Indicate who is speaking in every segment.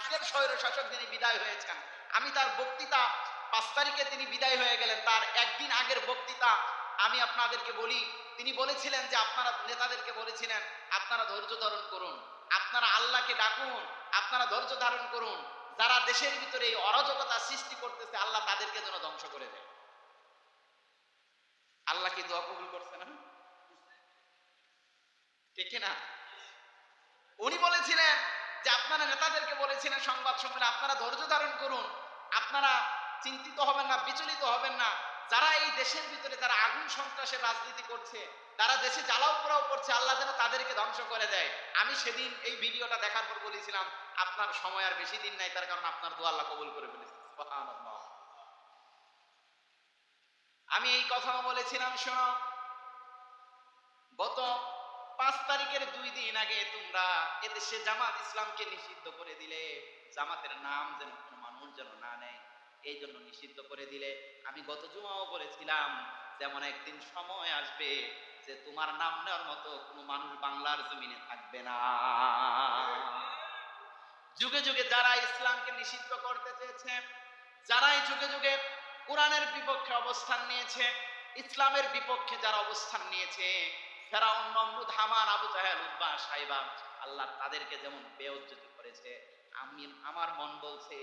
Speaker 1: আজকের স্বৈরশাসক যিনি বিদায় হয়েছেন, আমি তার বক্তৃতা 5 তারিখে তিনি বিদায় হয়ে গেলেন, তার একদিন আগের বক্তৃতা আমি আপনাদেরকে বলি। তিনি বলেছিলেন যে আপনারা নেতাদেরকে বলেছিলেন আপনারা ধৈর্য ধারণ করুন, আপনারা আল্লাহকে ডাকুন, আপনারা ধৈর্য ধারণ করুন, যারা দেশের ভিতরে এই অরাজকতা সৃষ্টি করতেছে আল্লাহ তাদেরকে যেন ধ্বংস করে দেয়। আল্লাহ কি দোয়া কবুল করছে না? ঠিক না? উনি বলেছিলেন যে আপনারা নেতাদেরকে বলেছিলেন সংবাদ সম্মেলনে আপনারা ধৈর্য ধারণ করুন, আপনারা চিন্তিত হবেন না, বিচলিত হবেন না, যারা এই দেশের ভিতরে যারা আগুন সন্ত্রাসের রাজনীতি করছে, তারা দেশে জ্বালাও পোড়াও করছে, আল্লাহ যেন তাদেরকে ধ্বংস করে দেয়। আমি সেদিন এই ভিডিওটা দেখার পর বলেছিলাম আপনার সময় আর বেশি দিন নাই, তার কারণ আপনার দোয়া আল্লাহ কবুল করে ফেলেছে। সুবহানাল্লাহ। আমি এই কথাও বলেছিলাম, শোনো, গত 5 তারিখের 2 দিন আগে তোমরা এদেশে জামাত ইসলামকে নিষিদ্ধ করে দিলে, জামাতের নাম যেন কোনো মানুষ যেন না নেয়, এই জন্য নিষিদ্ধ করে দিলে। আমি গত জুমাও বলেছিলাম যেমন একদিন সময় আসবে যে তোমার নাম নেওয়ার মতো কোনো মানুষ বাংলার জমিনে থাকবে না। যুগে যুগে যারা ইসলামকে নিষিদ্ধ করতে চেয়েছে, যারাই যুগে যুগে কোরআনের বিপক্ষে অবস্থান নিয়েছে, ইসলামের বিপক্ষে যারা অবস্থান নিয়েছে, ফেরাউন, নমরুদ, হামান, আবু জাহেল, উতবা, সাইবা, আল্লাহ তাদেরকে যেমন বেইজ্জতি করেছে, আমার মন বলছে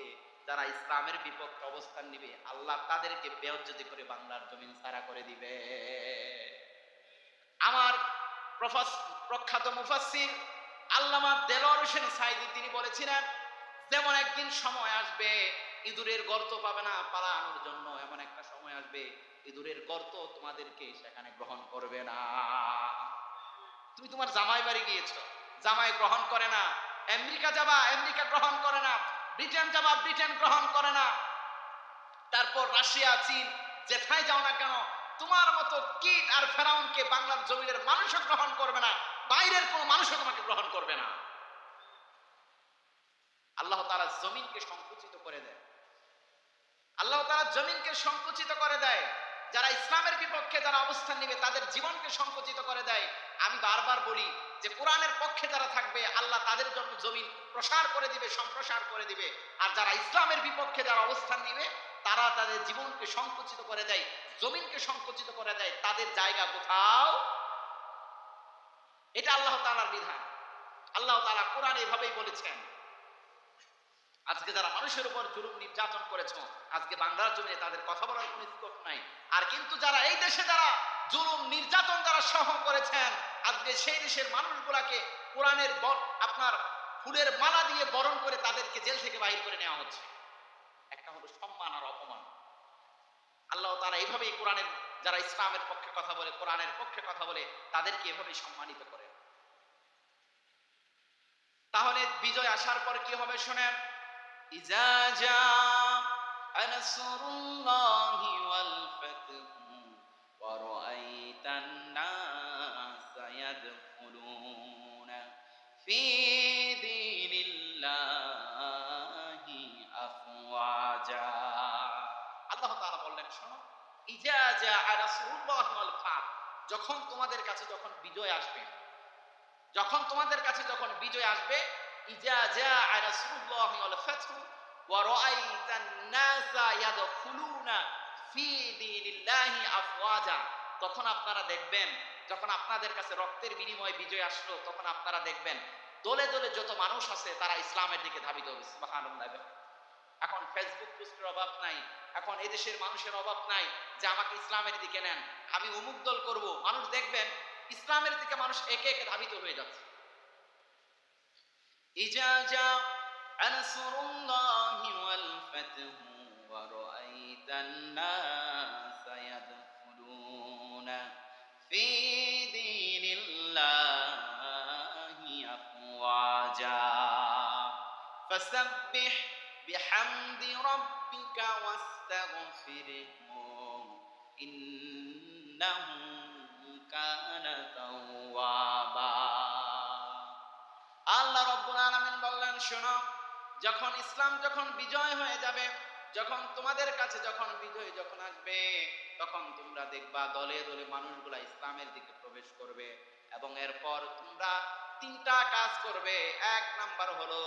Speaker 1: যারা ইসলামের বিপক্ষে অবস্থান নিবে আল্লাহ তাদেরকে বেইজ্জতি করে বাংলার জমিন ছাড়া করে দিবে। আমার প্রখ্যাত মুফাসসির আল্লামা দেলোয়ার হোসেন সাঈদী তিনি বলেছিলেন যেমন একদিন সময় আসবে ইঁদুরের গর্ত পাবে না পালানোর জন্য, এমন একটা সময় আসবে ইঁদুরের গর্ত তোমাদেরকে সেখানে গ্রহণ করবে না। তুমি তোমার জামাই বাড়ি গিয়েছো, জামাই গ্রহণ করে না, আমেরিকা যাবা, আমেরিকা গ্রহণ করে না, ব্রিটেন যাবা, ব্রিটেন গ্রহণ করে না, তারপর রাশিয়া, চীন, যেথায় যাও না কেন তোমার মতো কীট আর ফেরাউনকে বাংলার জমিনের মানুষও গ্রহণ করবে না, বাইরের কোনো মানুষও তোমাকে গ্রহণ করবে না। আল্লাহ তাআলা জমিনকে সংকুচিত করে দেয়, আল্লাহ তাআলা জমিনকে সংকুচিত করে দেয়। যারা ইসলামের বিপক্ষে যারা অবস্থান নেবে তাদের জীবনকে সংকুচিত করে দেয়। আমি বারবার বলি যে কোরআনের পক্ষে যারা থাকবে আল্লাহ তাদের জন্য জমিন প্রসার করে দিবে, সম্প্রসার করে দিবে। আর যারা ইসলামের বিপক্ষে যারা অবস্থান নেবে তারা তাদের জীবনকে সংকুচিত করে দেয়, জমিনকে সংকুচিত করে দেয়, তাদের জায়গা কোথাও। এটা আল্লাহ তাআলার বিধান। আল্লাহ তাআলা কোরআনে এভাবেই বলেছেন। আজকে যারা মানুষের উপর জুলুম নির্যাতন করেছে, আজকে বাংলার জমিনে তাদের কথা বলার কোনো স্কোপ নাই। আর কিন্তু যারা এই দেশে যারা জুলুম নির্যাতন যারা সহ করেছেন, আজকে সেই দেশের মানুষগুলাকে কোরআনের আপনার ফুলের মালা দিয়ে বরণ করে তাদেরকে জেল থেকে বাহির করে নেওয়া হচ্ছে। একটা হলো সম্মান আর অপমান। আল্লাহ তাআলা এইভাবেই কোরআনের যারা ইসলামের পক্ষে কথা বলে, কোরআনের পক্ষে কথা বলে, তাদেরকে এভাবেই সম্মানিত করেন। তাহলে বিজয় আসার পর কি হবে শোনেন, ইজা জাআ নাসরুল্লাহি ওয়াল ফাতহু ওয়া রাআইতান নাসা ইয়াদখুলুনা ফি দীনিল্লাহি আফওয়াজা। আল্লাহ তাআলা বললেন শোনো, ইজা জাআ নাসরুল্লাহি ওয়াল ফাতহ, যখন তোমাদের কাছে যখন বিজয় আসবে, যখন তোমাদের কাছে যখন বিজয় আসবে, ইজা জাআ নাসরুল্লাহি ওয়াল ফাতহু ওয়া রাআইতান নাসা ইয়াদখুলুনা ফি দীনিল্লাহি আফওয়াজা, তখন আপনারা দেখবেন, যখন আপনাদের কাছে রক্তের বিনিময়ে বিজয় আসলো, তখন আপনারা দেখবেন দলে দলে যত মানুষ আছে তারা ইসলামের দিকে ধাবিত হবে। সুবহানাল্লাহ। এখন ফেসবুক পোস্টের অভাব নাই, এখন এদেশের মানুষের অভাব নাই যে আমাকে ইসলামের দিকে নেন, আমি অমুক দল করব। মানুষ দেখবেন ইসলামের দিকে মানুষ একে একে ধাবিত হয়ে যাচ্ছে। ইজা জাআ নাসরুল্লাহি ওয়াল ফাতহু ওয়া রাআইতান নাসা ইয়াদখুলুনা ফি দীনিল্লাহি আফওয়াজা ফাসাব্বিহ বিহামদি রাব্বিকা ওয়াস্তাগফিরহু ইন্নাহু কানা তাওয়াবা। আল্লাহ রাব্বুল আলামিন বললেন শোনো, যখন ইসলাম যখন বিজয় হয়ে যাবে, যখন তোমাদের কাছে যখন বিজয় যখন আসবে, তখন তোমরা দেখবা দলে দলে মানুষগুলা ইসলামের দিকে প্রবেশ করবে, এবং এরপর তোমরা তিনটা কাজ করবে। এক নাম্বার হলো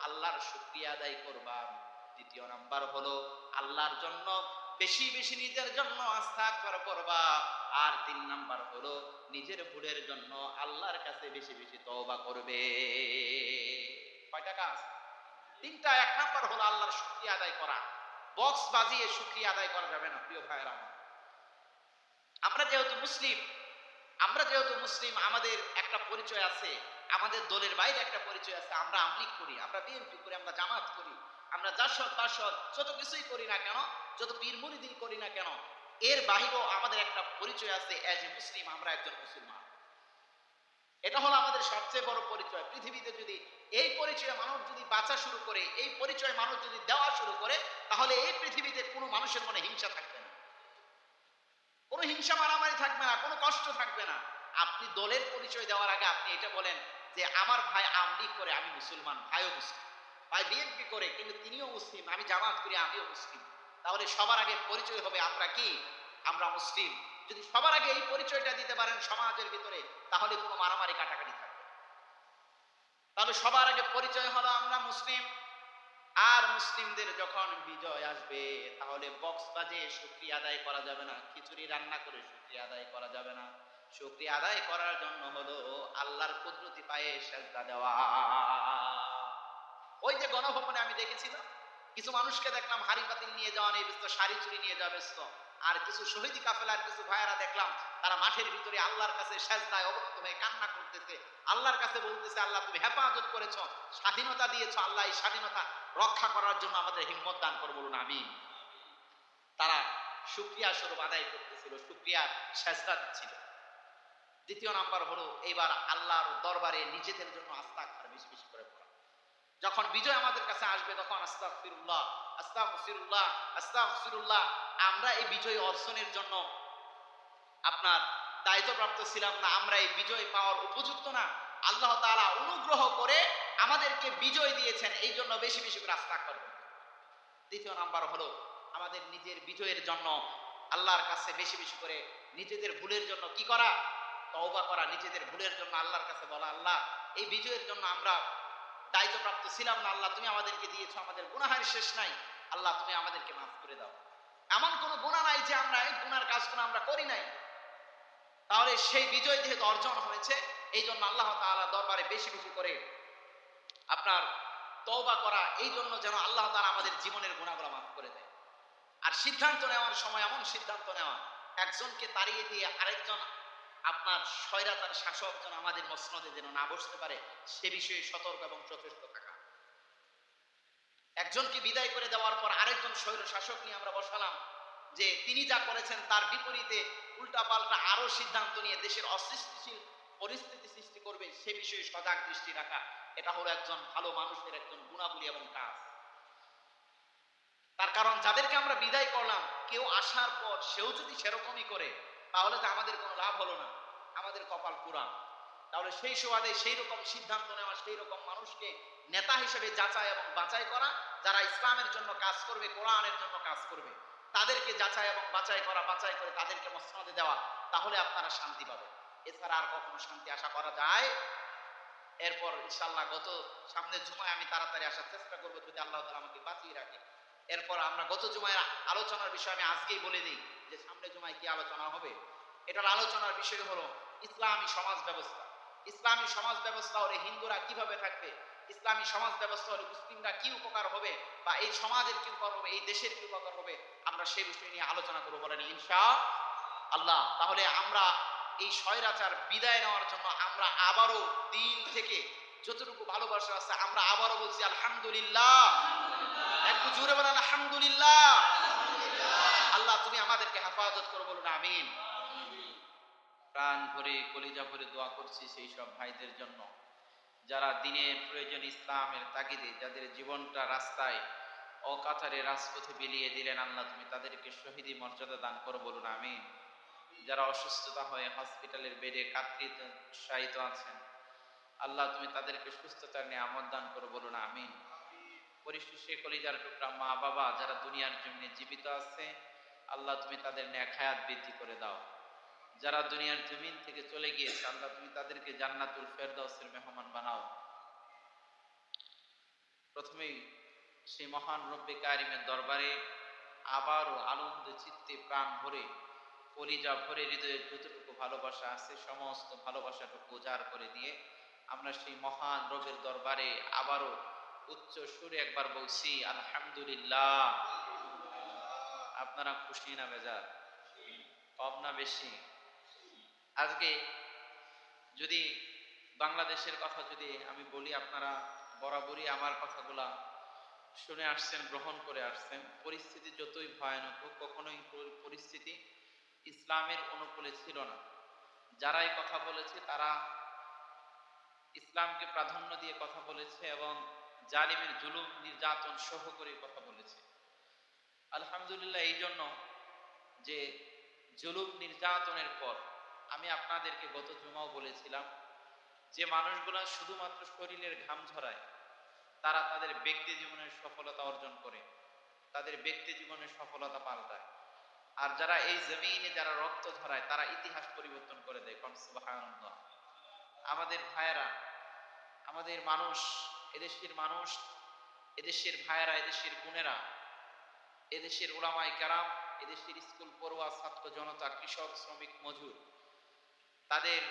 Speaker 1: আল্লাহর শুকরিয়া আদায় করবা। দ্বিতীয় নাম্বার হলো আল্লাহর জন্য বেশি বেশি নিজের জন্য ইস্তিগফার করবা। আর 3 নাম্বার হলো নিজের ভুলের জন্য আল্লাহর কাছে বেশি বেশি তওবা করবে। কয়টা কাজ? 3টা। 1 নাম্বার হলো আল্লাহর শুকরিয়া আদায় করা। বক্স বাজিয়ে শুকরিয়া আদায় করা যাবে না প্রিয় ভাইয়েরা আমার। আমরা যেহেতু মুসলিম আমাদের একটা পরিচয় আছে, আমাদের দলের বাইরে একটা পরিচয় আছে। আমরা আমলিক করি, আমরা বিএনপি করি, আমরা জামাত করি, আমরা জাসদ বাসদ যত কিছুই করি না কেন, যত পীর মুরিদি করি না কেন, এর বাইরেও আমাদের একটা পরিচয় আছে। এজ এ মুসলিম আমরা একজন মুসলমান। এটা হলো আমাদের সবচেয়ে বড় পরিচয়। পৃথিবীতে যদি এই পরিচয়ে মানুষ যদি বাঁচা শুরু করে, এই পরিচয় মানুষ যদি দেওয়া শুরু করে, তাহলে এই পৃথিবীতে কোনো মানুষের মনে হিংসা থাকবে না, কোনো হিংসা মারামারি থাকবে না, কোনো কষ্ট থাকবে না। আপনি দলের পরিচয় দেওয়ার আগে আপনি এটা বলেন যে আমার ভাই আমলিগ করে, আমি মুসলমান, ভাইও মুসলিম। ভাই বিএনপি করে কিন্তু তিনিও মুসলিম, আমি জামাত করি, আমিও মুসলিম। তাহলে সবার আগে পরিচয় হবে আমরা কি? আমরা মুসলিম। যদি সবার আগে এই পরিচয়টা দিতে পারেন সমাজের ভিতরে, তাহলে কোনো মারামারি কাটাকাটি থাকবে না। তাহলে সবার আগে পরিচয় হলো আমরা মুসলিম। আর মুসলিমদের যখন বিজয় আসবে, তাহলে বক্স বাজে শুকরিয়া আদায় করা যাবে না, খিচুড়ি রান্না করে শুকরিয়া আদায় করা যাবে না। শুকরিয়া আদায় করার জন্য হলো আল্লাহর কুদরতি পায়ে সেজদা দেওয়া। ওই যে গণভবনে আমি দেখেছিলাম কিছু মানুষকে দেখলাম হাড়ি পাতিল নিয়ে যাওয়া নিয়ে ব্যস্ত, শাড়ি চুরি নিয়ে যাওয়া ব্যস্ত। আর কিছু শহীদি কাফেলার কিছু ভাইয়েরা দেখলাম তারা মাঠের ভিতরে আল্লাহর কাছে সেজদায় অবনত হয়ে কান্না করতেছে, আল্লাহর কাছে বলতেছে, আল্লাহ তুমি হেফাজত করেছো, স্বাধীনতা দিয়েছো, আল্লাহ এই স্বাধীনতা রক্ষা করার জন্য আমাদের হিম্মত দান করো, বলুন আমিন। তারা শুকরিয়া স্বরূপ আদায় করতেছিল, শুকরিয়ার সেজদা দিচ্ছিল। দ্বিতীয় নাম্বার হলো এবার আল্লাহর দরবারে নিজেদের জন্য ইস্তিগফার বেশি বেশি করে পড়া। যখন বিজয় আমাদের কাছে আসবে তখন আস্তাগফিরুল্লাহ, আস্তাগফিরুল্লাহ, আস্তাগফিরুল্লাহ। আমরা এই বিজয় অর্জনের জন্য আপনার দায়িত্বপ্রাপ্ত ছিলাম না, আমরা এই বিজয় পাওয়ার উপযুক্ত না। আল্লাহ তাআলা অনুগ্রহ করে আমাদেরকে বিজয় দিয়েছেন, এই জন্য বেশি বেশি করে ইস্তিগফার করতে। দ্বিতীয় নাম্বার হলো আমাদের নিজের বিজয়ের জন্য আল্লাহর কাছে বেশি বেশি করে নিজেদের ভুলের জন্য কি করা? তওবা করা। নিজেদের ভুলের জন্য আল্লাহর কাছে বলা, আল্লাহ এই বিজয়ের জন্য আমরা দায়িত্বপ্রাপ্ত ছিলাম না, আল্লাহ তুমি আমাদেরকে দিয়েছো, আমাদের গুনাহের শেষ নাই, আল্লাহ তুমি আমাদেরকে মাফ করে দাও। এমন কোনো গুনাহ নাই যে আমরা এই গুনার কাজগুলো আমরা করি নাই। তাহলে সেই বিজয় যেহেতু অর্জন হয়েছে, এই জন্য আল্লাহ তাআলা দরবারে বেশি বেশি করে আপনার তওবা করা, এই জন্য যেন আল্লাহ তাআলা আমাদের জীবনের গুনাহগুলো মাফ করে দেয়। আর সিদ্ধান্ত নেওয়ার সময় এমন সিদ্ধান্ত নেওয়া, একজনকে তাড়িয়ে দিয়ে আরেকজন আপনার স্বৈরাচার শাসক যেন আমাদের মসনদে যেন না বসতে পারে, সে বিষয়ে সতর্ক এবং সচেষ্ট থাকা। একজনকে বিদায় করে দেওয়ার পর আরেকজন স্বৈর শাসক নিয়ে আমরা বসালাম, যে তিনি যা করেছেন তার বিপরীতে উল্টাপাল্টা আরো সিদ্ধান্ত নিয়ে দেশের অস্থিতিশীল পরিস্থিতি সৃষ্টি করবে, সে বিষয়ে সজাগ দৃষ্টি রাখা। এটা হলো একজন ভালো মানুষের একজন গুণাবলী এবং কাজ। তার কারণ যাদেরকে আমরা বিদায় করলাম, কেউ আসার পর সেও যদি সেরকমই করে, তাহলে তো আমাদের কোনো লাভ হলো না, আমাদের কপাল পুরা। তাহলে সেই সুবাদে সেই রকম সিদ্ধান্ত নেওয়া, সেই রকম মানুষকে নেতা হিসেবে যাচাই এবং বাছাই করা, যারা ইসলামের জন্য কাজ করবে, কোরআনের জন্য কাজ করবে, তাদেরকে যাচাই এবং বাছাই করা, বাছাই করে তাদেরকে মসনদে দেওয়া, তাহলে আপনারা শান্তি পাবেন। এছাড়া আর কখনো শান্তি আশা করা যায়? এরপর ইনশাআল্লাহ সামনের জুমায় আমি তাড়াতাড়ি আসার চেষ্টা করবো, যদি আল্লাহ তাআলা আমাকে বাঁচিয়ে রাখে। এরপর আমরা গত জুমায় আলোচনার বিষয় আমি আজকেই বলে দিই যে সামনে জুমায় কি আলোচনা হবে। এটার আলোচনার বিষয় হলো ইসলামী সমাজ ব্যবস্থা। ইসলামী সমাজ ব্যবস্থা হলে হিন্দুরা কিভাবে থাকবে, ইসলামী সমাজ ব্যবস্থা হলে মুসলিমরা কি উপকার হবে, বা এই সমাজের কি উপকার হবে, এই দেশের কি উপকার হবে, আমরা সেই বিষয় নিয়ে আলোচনা করবো, বলেন ইনশাআল্লাহ। তাহলে আমরা এই স্বৈরাচার বিদায় নেওয়ার জন্য আমরা আবারও দিল থেকে যতটুকু ভালোবাসা আছে আমরা আবারও বলছি আলহামদুলিল্লাহ। একটু জোরে বলেন আলহামদুলিল্লাহ। আল্লাহ তুমি আমাদেরকে হেফাজত করো, বলুন আমিন। প্রাণ ভরে কলিজা ভরে দোয়া করছি সেই সব ভাইদের জন্য যারা দিনের প্রয়োজন ইসলামের তাগিদে যাদের জীবনটা রাস্তায় অকাতারে রাজপথে বিলিয়ে দিলেন, আল্লাহ তুমি তাদেরকে শহীদি মর্যাদা দান করো, বলুন আমিন। যারা অসুস্থতা হয়ে হসপিটালের বেডে কাতরিত শায়িত আছেন, আল্লাহ তুমি তাদেরকে সুস্থতার নিয়ামত দান করো, বলুন আমিন। পরিশেষে কলিজার টুকরা মা বাবা যারা দুনিয়ার জন্য জীবিত আছে, আল্লাহ তুমি তাদের নেক হায়াত বৃদ্ধি করে দাও। যারা দুনিয়ার জমিন থেকে চলে গিয়েছে, আল্লাহ তুমি তাদেরকে জান্নাতুল ফেরদাউসের মেহমান বানাও। প্রথমেই সেই মহান রব্বে কারিমের দরবারে আবারও আনন্দ চিত্তে প্রাণ ভরে কলিজা ভরে হৃদয়ের যতটুকু ভালোবাসা আছে সমস্ত ভালোবাসাটুকু উজাড় করে দিয়ে আমরা সেই মহান রবের দরবারে আবারও উচ্চ সুরে একবার বলছি আলহামদুলিল্লাহ। আপনারা খুশি না বেজার? কম না বেশি? আজকে যদি বাংলাদেশের কথা যদি আমি বলি, আপনারা বরাবরই আমার কথাগুলা শুনে আসছেন, গ্রহণ করে আসছেন। পরিস্থিতি যতই ভয়ানক হোক, কখনোই পরিস্থিতি ইসলামের অনুকূলে ছিল না। যারাই কথা বলেছে তারা ইসলামকে প্রাধান্য দিয়ে কথা বলেছে এবং জালিমের জুলুম নির্যাতন সহ করে কথা বলেছে। আলহামদুলিল্লাহ, এই জন্য যে জুলুম নির্যাতনের পর আমি আপনাদেরকে গত জুমাও বলেছিলাম যে মানুষগুলা শুধুমাত্র শরীরের ঘাম ঝরায়, তারা তাদের ব্যক্তি জীবনের সফলতা অর্জন করে, তাদের ব্যক্তি জীবনের সফলতা পাল্টায়। আর যারা এই জমিনে যারা রক্ত ঝরায় তারা ইতিহাস পরিবর্তন করে দেয়। সুবহানাল্লাহ। আমাদের ভাইয়েরা, আমাদের মানুষ, এদেশের মানুষ, এদেশের ভাইয়েরা, এদেশের বোনেরা, এদেশের উলামায়ে কেরাম, এদেশের স্কুল পড়ুয়া ছাত্র জনতা, কৃষক, শ্রমিক, মজুর, তাদের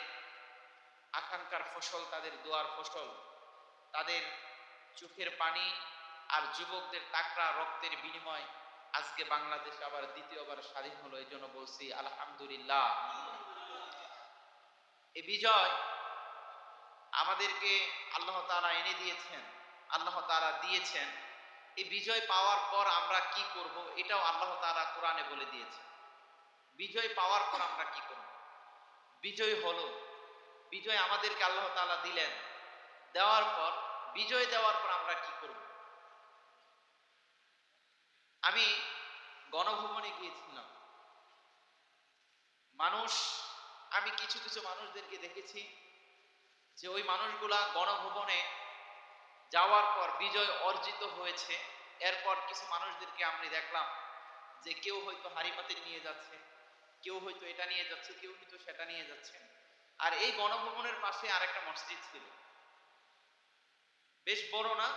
Speaker 1: আকাঙ্ক্ষার ফসল, তাদের দোয়ার ফসল, তাদের চোখের পানি আর যুবকদের তাকড়া রক্তের বিনিময় আজকে বাংলাদেশ আবার দ্বিতীয়বার স্বাধীন হলো। এই জন্য বলছি আলহামদুলিল্লাহ। এই বিজয় আমাদেরকে আল্লাহ তাআলা এনে দিয়েছেন, আল্লাহ তাআলা দিয়েছেন। এই বিজয় পাওয়ার পর আমরা কি করব এটাও আল্লাহ তাআলা কোরআনে বলে দিয়েছেন। বিজয় পাওয়ার পর আমরা কি করব? বিজয় হলো, বিজয় আমাদেরকে আল্লাহ তাআলা দিলেন, দেওয়ার পর বিজয় দেওয়ার পর আমরা কি করব? আমি গণভবনে গিয়েছিলাম। আমি কিছু কিছু মানুষদেরকে দেখেছি যে ওই মানুষগুলা গণভবনে যাওয়ার পর বিজয় অর্জিত হয়েছে। এরপর কিছু মানুষদেরকে আমি দেখলাম যে কেউ হয়তো হাড়ি পাতিল নিয়ে যাচ্ছে, কেউ হয়তো এটা নিয়ে যাচ্ছে, কেউ হয়তো সেটা নিয়ে যাচ্ছে। আর এই গণভবনের পাশে আরেকটা মসজিদ ছিল, বেশ বড় না,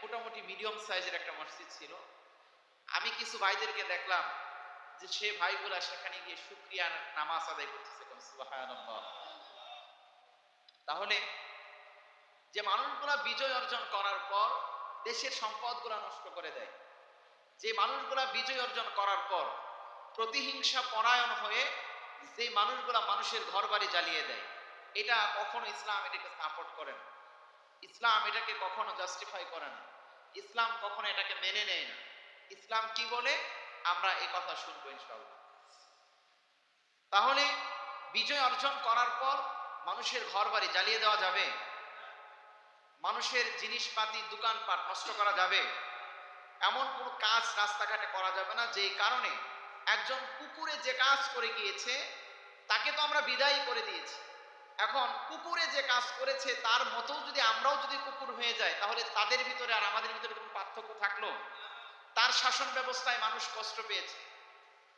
Speaker 1: মোটামুটি মিডিয়াম সাইজের একটা মসজিদ ছিল। আমি কিছু ভাইদেরকে দেখলাম যে সে ভাইগুলা সেখানে গিয়ে শুকরিয়ার নামাজ আদায় করতেছে। সুবহানাল্লাহ। তাহলে যে মানুষগুলা বিজয় অর্জন করার পর দেশের সম্পদগুলা নষ্ট করে দেয়, যে মানুষগুলা বিজয় অর্জন করার পর প্রতিহিংসা পরায়ণ হয়ে যে মানুষগুলা মানুষের ঘর বাড়ি জ্বালিয়ে দেয়, এটা কখনো ইসলাম এটাকে সাপোর্ট করে না। ইসলাম এটাকে কখনো জাস্টিফাই করে না। ইসলাম কখনো এটাকে মেনে নেয় না। ইসলাম কি বলে আমরা এই কথা শুনবো ইনশাআল্লাহ। তাহলে বিজয় অর্জন করার পর মানুষের ঘর বাড়ি জ্বালিয়ে দেওয়া যাবে? মানুষের জিনিসপাতি দোকানপাট নষ্ট করা যাবে? এমন কোন কাজ রাস্তাঘাটে করা যাবে না যেই কারণে একজন কুকুরে যে কাজ করে গিয়েছে তাকে তো আমরা বিদায় করে দিয়েছি। এখন কুকুরে যে কাজ করেছে তার মতো যদি আমরাও যদি কুকুর হয়ে যাই, তাহলে তাদের ভিতরে আর আমাদের ভিতরে কোনো পার্থক্য থাকলো? তার শাসন ব্যবস্থায় মানুষ কষ্ট পেয়েছে,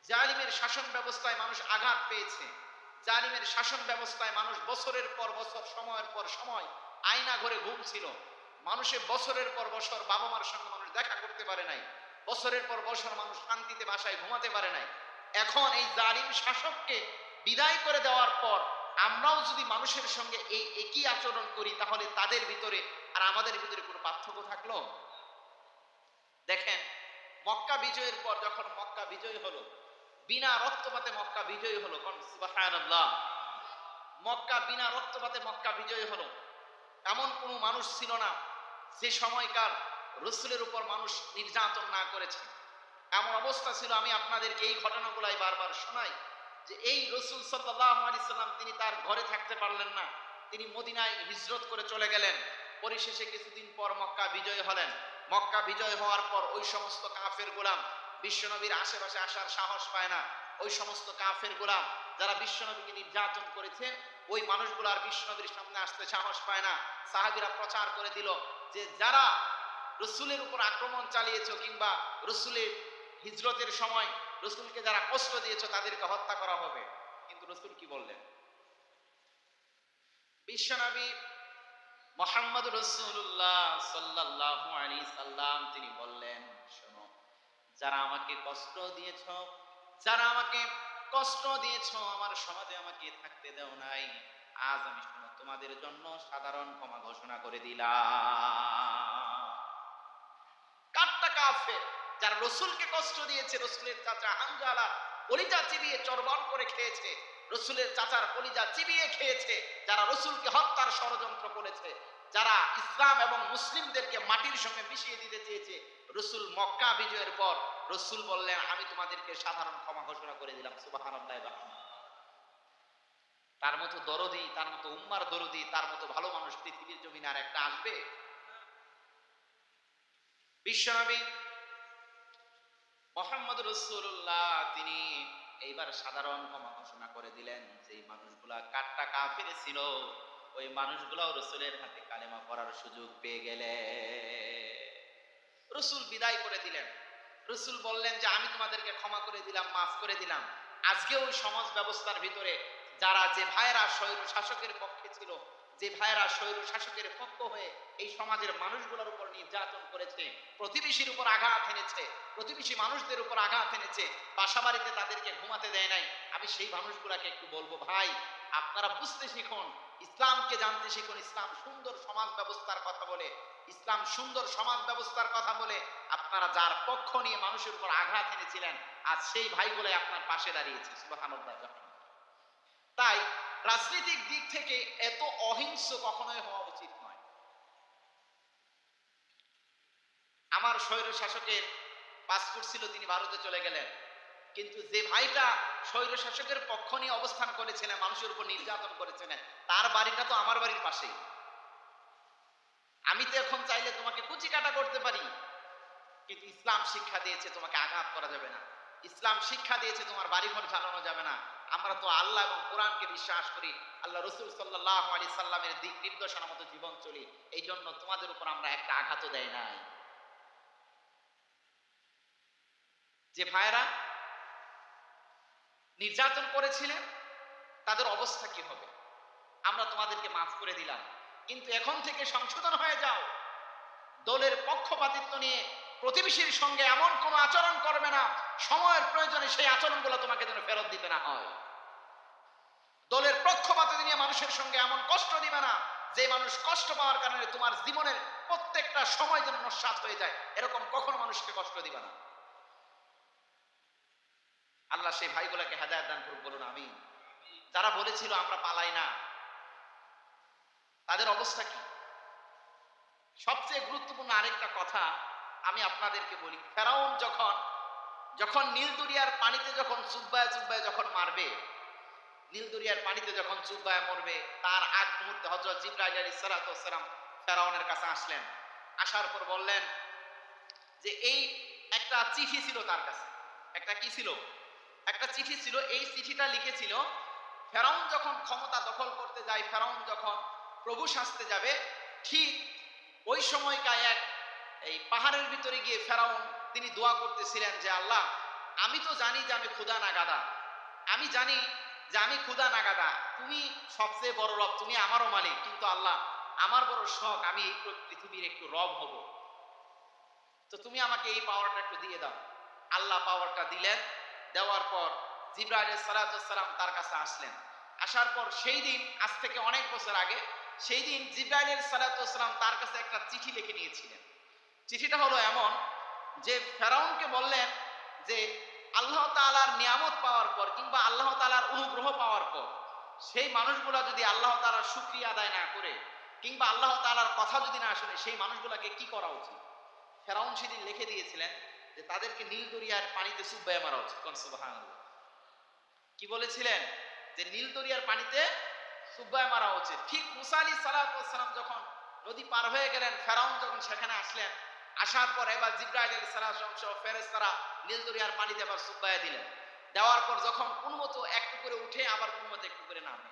Speaker 1: জালিমের শাসন ব্যবস্থায় মানুষ আঘাত পেয়েছে, জালিমের শাসন ব্যবস্থায় মানুষ বছরের পর বছর, সময়ের পর সময় আয়না ঘরে ঘুমছিল। মানুষের বছরের পর বছর বাবা মার সঙ্গে মানুষ দেখা করতে পারে নাই, বছরের পর বছর মানুষ শান্তিতে বাসায় ঘুমাতে পারে নাই। এখন এই জালিম শাসককে বিদায় করে দেওয়ার পর আমরাও যদি মানুষের সঙ্গে এই একই আচরণ করি, তাহলে তাদের ভিতরে আর আমাদের ভিতরে কোনো পার্থক্য থাকলো? দেখেন, মক্কা বিজয়ের পর যখন মক্কা বিজয় হলো, বিনা রক্তপাতে মক্কা বিজয় হলো। সুবহানাল্লাহ। মক্কা বিনা রক্তপাতে মক্কা বিজয় হলো। এমন কোনো মানুষ ছিল না যে সময়কার রাসূলের উপর মানুষ নির্যাতন না করেছে। এমন অবস্থা ছিল, আমি আপনাদেরকে এই ঘটনাগুলাই বারবার শোনাই যে এই রাসূল সাল্লাল্লাহু আলাইহি সাল্লাম তিনি তার ঘরে থাকতে পারলেন না, তিনি মদিনায় হিজরত করে চলে গেলেন। পরিশেষে কিছুদিন পর মক্কা বিজয় হলেন। মক্কা বিজয় হওয়ার পর ওই সমস্ত কাফের গোলাম বিশ্বনবীর আশেপাশে আসার সাহস পায় না। ওই সমস্ত কাফের গোলাম যারা বিশ্বনবীকে নির্যাতন করেছে, ওই মানুষগুলো আর বিশ্বনবীর সামনে আসতে সাহস পায় না। সাহাবীরা প্রচার করে দিল যে যারা রাসূলের উপর আক্রমণ চালিয়েছে কিংবা রাসূলের হিজরতের সময় রাসূলকে যারা কষ্ট দিয়েছে তাদেরকে হত্যা করা হবে। কিন্তু রাসূল কি বললেন? বিশ্বনবী মুহাম্মদ রাসূলুল্লাহ সাল্লাল্লাহু আলাইহি সাল্লাম তিনি বললেন, শোনো, যারা আমাকে কষ্ট দিয়েছো, যারা আমাকে কষ্ট দিয়েছো, আমার সমাজে আমাকে থাকতে দাও নাই, আজ আমি শোনো তোমাদের জন্য সাধারণ ক্ষমা ঘোষণা করে দিলাম। কাট্টা কাফের যারা রসুলকে কষ্ট দিয়েছে, রসুলের চাচা হামজালা কলিজা চিবিয়ে চর্বণ করে খেয়েছে, রসুলের চাচার কলিজা চিবিয়ে খেয়েছে, যারা রসুলকে হত্যার ষড়যন্ত্র করেছে, যারা ইসলাম এবং মুসলিমদেরকে মাটির সঙ্গে মিশিয়ে দিতে চেয়েছে, রসুল মক্কা বিজয়ের পর রসুল বললেন, আমি তোমাদেরকে সাধারণ ক্ষমা ঘোষণা করে দিলাম। সুবহানাল্লাহ। তার মতো দরদি, তার মতো উম্মার দরদি, তার মতো ভালো মানুষ পৃথিবীর জমিনে আর একটা আসবে? বিশ্বনবী মুহাম্মদ রাসূলুল্লাহ তিনি এইবার সাধারণ ক্ষমা ঘোষণা করে দিলেন। যেই মানুষগুলা কাট্টা কাফির ছিল, ওই মানুষগুলাও রসুলের হাতে কালেমা পড়ার সুযোগ পেয়ে গেলে রসুল বিদায় করে দিলেন। রসুল বললেন যে আমি তোমাদেরকে ক্ষমা করে দিলাম, মাফ করে দিলাম। আজকে ওই সমাজ ব্যবস্থার ভিতরে যারা, যে ভাইয়েরা স্বৈর শাসকের পক্ষে ছিল, যে ভাইয়েরা স্বৈর শাসকের পক্ষ হয়ে এই সমাজের মানুষগুলোর উপর নির্যাতন করেছে, প্রতিবেশীর উপর আঘাত এনেছে, প্রতিবেশী মানুষদের উপর আঘাত এনেছে, বাসা বাড়িতে তাদেরকে ঘুমাতে দেয় নাই, আমি সেই মানুষগুলাকে একটু বলবো, ভাই আপনারা বুঝতে শিখুন, ইসলামকে জানতে শিখুন। ইসলাম সুন্দর সমাজ ব্যবস্থার কথা বলে, ইসলাম সুন্দর সমাজ ব্যবস্থার কথা বলে আপনারা যার পক্ষ নিয়ে মানুষের উপর আঘাত এনেছিলেন, আজ সেই ভাইগুলাই আপনার পাশে দাঁড়িয়েছে। সুবহানাল্লাহ। তাই রাজনৈতিক দিক থেকে এত অহিংস কখনোই হওয়া উচিত নয়। আমার স্বৈর শাসকের পাসপোর্ট ছিল, তিনি ভারতে চলে গেলেন, কিন্তু যে ভাইটা স্বৈর শাসকের পক্ষ নিয়ে অবস্থান করেছিলেন, মানুষের উপর নির্যাতন করেছিলেন, তার বাড়িটা তো আমার বাড়ির পাশেই। আমি তো এখন চাইলে তোমাকে কুচি কাটা করতে পারি, কিন্তু ইসলাম শিক্ষা দিয়েছে তোমাকে আঘাত করা যাবে না। ইসলাম শিক্ষা দিয়েছে তোমার বাড়িঘর জ্বালানো যাবে না। আমরা তো আল্লাহ এবং কোরআনকে বিশ্বাস করি, আল্লাহ রসুল সাল্লাল্লাহু আলাইহি সাল্লামের দিক নির্দেশনা মতো জীবন চলি, এই জন্য তোমাদের উপর আমরা একটা আঘাতও দেয় নাই। যে ভাইরা নির্যাতন করেছিলেন তাদের অবস্থা কি হবে? আমরা তোমাদেরকে মাফ করে দিলাম, কিন্তু এখন থেকে সংশোধন হয়ে যাও। দলের পক্ষপাতিত্ব নিয়ে প্রতিবেশীর সঙ্গে এমন কোন আচরণ করবে না, সময়ের প্রয়োজনে সেই আচরণগুলো তোমাকে যেন ফেরত দিতে না হয়। দলের পক্ষপাতিত্ব নিয়ে মানুষের সঙ্গে এমন কষ্ট দিবে না যে মানুষ কষ্ট পাওয়ার কারণে তোমার জীবনের প্রত্যেকটা সময় যেন নস্যাৎ হয়ে যায়, এরকম কখনো মানুষকে কষ্ট দিবে না। আল্লাহ সেই ভাইগুলোকে হেদায়েত দান করুক, বলুন আমিন। যারা বলেছিল আমরা পালাই না, তাদের অবস্থা কি? সবচেয়ে গুরুত্বপূর্ণ আরেকটা কথা আমি আপনাদেরকে বলি, ফেরাউন যখন নীল দরিয়ার পানিতে যখন চুব্বায় চুব্বায় যখন মারবে, নীল দরিয়ার পানিতে যখন চুব্বায় মরবে, তার আগ মুহূর্তে হযরত জিবরাইল আলাইহিস সালাতু ওয়াস সালাম ফেরাউনের কাছে আসলেন। আসার পর বললেন যে এই একটা চিঠি ছিল তার কাছে। একটা কি ছিল? একটা চিঠি ছিল। এই চিঠিটা লিখেছিল, ফেরাউন যখন ক্ষমতা দখল করতে যায়, ফেরাউন যখন প্রভু সাজতে যাবে, ঠিক ওই সময়কার এই পাহাড়ের ভিতরে গিয়ে ফেরাউন তিনি দোয়া করতেছিলেন যে আল্লাহ, আমি তো জানি যে আমি ক্ষুধা নাগাদা, আমি জানি যে আমি ক্ষুধা নাগাদা, তুমি সবচেয়ে বড় রব, তুমি আমারও মালিক, কিন্তু আল্লাহ আমার বড় শখ আমি এই পৃথিবীর একটু রব হব, তো তুমি আমাকে এই পাওয়ারটা একটু দিয়ে দাও। আল্লাহ পাওয়ারটা দিলেন। দেওয়ার পর জিবরাইল আলাইহিস সালাতু ওয়াস সালাম তার কাছে আসলেন। আসার পর সেই দিন, আজ থেকে অনেক বছর আগে, সেই দিন জিবরাইল আলাইহিস সালাতু ওয়াস সালাম তার কাছে একটা চিঠি লিখে নিয়েছিলেন। চিঠিটা হলো এমন যে ফেরাউনকে বললেন যে আল্লাহ তাআলার নিয়ামত পাওয়ার পর কিংবা আল্লাহ তাআলার অনুগ্রহ পাওয়ার পর সেই মানুষগুলা যদি আল্লাহ তাআলার শুকরিয়া আদায় না করে কিংবা আল্লাহ তাআলার কথা যদি না শুনে, সেই মানুষগুলাকে কি করা উচিত? ফেরাউন সেদিন লিখে দিয়েছিলেন যে তাদেরকে নীল দরিয়ার পানিতে চুবাইয়া মারা উচিত। সুবহানাল্লাহ। কি বলেছিলেন? যে নীল দরিয়ার পানিতে চুবাইয়া মারা উচিত। ঠিক মুসা আলাইহিস সালাতু ওয়াস সালাম যখন নদী পার হয়ে গেলেন, ফেরাউন যখন সেখানে আসলেন, আসার পর এবার জিবরাইল আলাইহিস সালাম সহ ফেরেশতারা নীল দরিয়ার পানিতে আবার চুবাইয়া দিলেন। দেওয়ার পর যখন কোন মতো একটু করে উঠে আবার কোন মতো একটু করে নামে,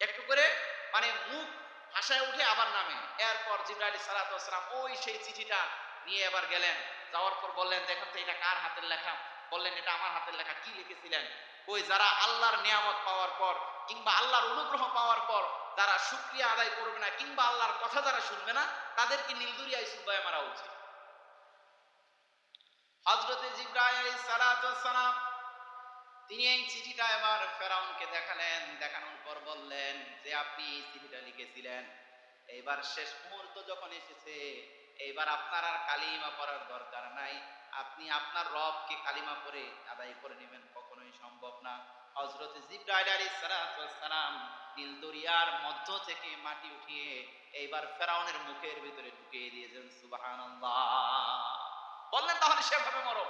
Speaker 1: একটু করে মানে মুখ ভাষায় উঠে আবার নামে। এরপর জিবরাইল আলাইহিস সালাতু ওয়াস সালাম ওই সেই চিঠিটা নিয়ে এবার গেলেন। যাওয়ার পর বললেন, দেখেন তো এটা কার হাতের লেখা? বললেন এটা আমার হাতের লেখা। কি লিখেছিলেন? ওই যারা আল্লাহর নিয়ামত পাওয়ার পর কিংবা আল্লাহর অনুগ্রহ পাওয়ার পর যারা শুকরিয়া আদায় করবে না কিংবা আল্লাহর কথা যারা শুনবে না তাদেরকে নীলদরিয়ায় চুবায় মারা উচিত। হযরতে জিবরাইল আলাইহিস সালাতু ওয়াস সালাম তিনি এই চিঠিটা এবার ফেরাউনকে দেখালেন। দেখানোর পর বললেন যে আপনি এই চিঠিটা লিখেছিলেন, এইবার শেষ মুহূর্ত যখন এসেছে, এইবার আপনার আর কালিমা পড়ার দরকার নাই, আপনি আপনার রবকে কালিমা পড়ে আদায় করে নেবেন, কখনোই সম্ভব না। হযরত জিবরাইল আলাইহিস সালাতু ওয়াস সালাম নীল দরিয়ার মধ্য থেকে মাটি উঠিয়ে এইবার ফেরাউনের মুখের ভিতরে ঢুকিয়ে দিয়েছেন। সুবহানাল্লাহ। বললেন তাহলে সেভাবে মরো।